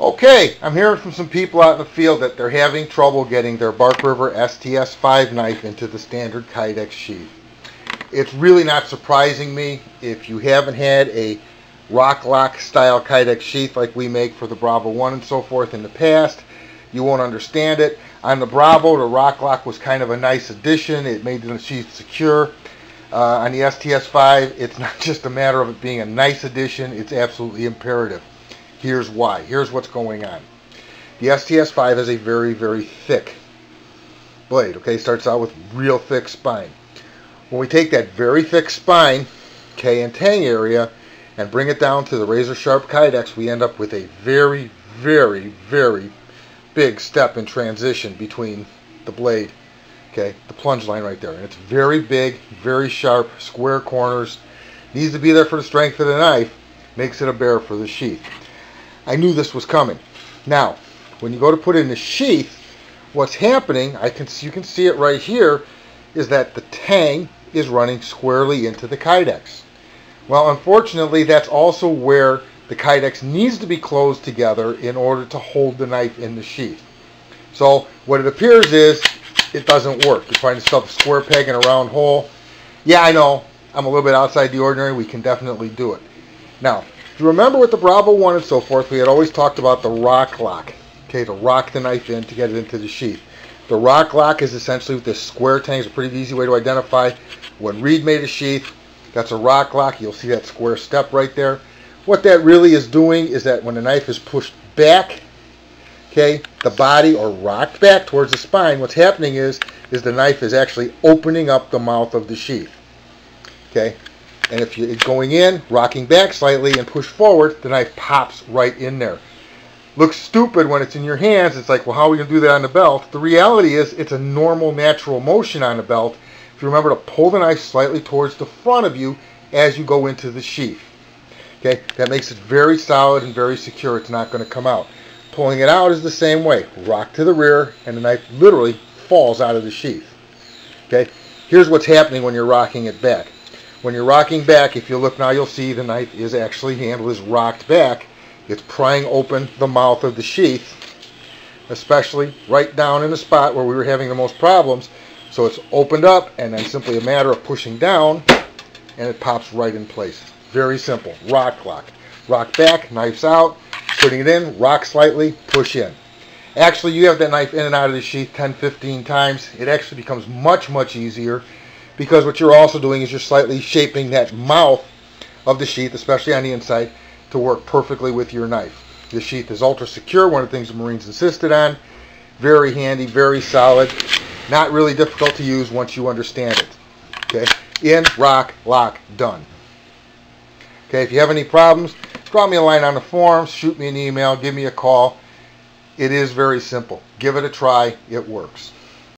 Okay, I'm hearing from some people out in the field that they're having trouble getting their Bark River STS 5 knife into the standard Kydex sheath. It's really not surprising me. If you haven't had a rock lock style Kydex sheath like we make for the Bravo 1 and so forth in the past, you won't understand it. On the Bravo, the rock lock was kind of a nice addition. It made the sheath secure. On the STS 5, it's not just a matter of it being a nice addition, it's absolutely imperative. Here's why. Here's what's going on. The STS 5 has a very, very thick blade. Okay, starts out with real thick spine. When we take that very thick spine, okay, and tang area, and bring it down to the razor sharp Kydex, we end up with a very, very, very big step in transition between the blade, okay, the plunge line right there. And it's very big, very sharp, square corners. Needs to be there for the strength of the knife. Makes it a bear for the sheath. I knew this was coming. Now, when you go to put it in the sheath, what's happening, you can see it right here, is that the tang is running squarely into the Kydex. Well, unfortunately, that's also where the Kydex needs to be closed together in order to hold the knife in the sheath. So what it appears is it doesn't work. You're trying to stuff a square peg in a round hole. Yeah, I know. I'm a little bit outside the ordinary. We can definitely do it. Now, if you remember with the Bravo 1 and so forth, we had always talked about the rock lock, okay, to rock the knife in to get it into the sheath. The rock lock is essentially with this square tang. It's a pretty easy way to identify. When Reed made a sheath, that's a rock lock. You'll see that square step right there. What that really is doing is that when the knife is pushed back, okay, the body, or rocked back towards the spine, what's happening is the knife is actually opening up the mouth of the sheath, okay? And if you're going in, rocking back slightly and push forward, the knife pops right in there. Looks stupid when it's in your hands. It's like, well, how are we going to do that on the belt? The reality is it's a normal, natural motion on the belt. If you remember to pull the knife slightly towards the front of you as you go into the sheath. Okay, that makes it very solid and very secure. It's not going to come out. Pulling it out is the same way. Rock to the rear, and the knife literally falls out of the sheath. Okay, here's what's happening when you're rocking it back. When you're rocking back, if you look now, you'll see the knife is actually, handle is rocked back. It's prying open the mouth of the sheath, especially right down in the spot where we were having the most problems. So it's opened up, and then simply a matter of pushing down, and it pops right in place. Very simple. Rock lock. Rock back, knife's out, putting it in, rock slightly, push in. Actually, you have that knife in and out of the sheath 10, 15 times. It actually becomes much, much easier, because what you're also doing is you're slightly shaping that mouth of the sheath, especially on the inside, to work perfectly with your knife. The sheath is ultra secure, one of the things the Marines insisted on. Very handy, very solid. Not really difficult to use once you understand it. Okay, in, rock, lock, done. Okay, if you have any problems, drop me a line on the forums, shoot me an email, give me a call. It is very simple. Give it a try. It works.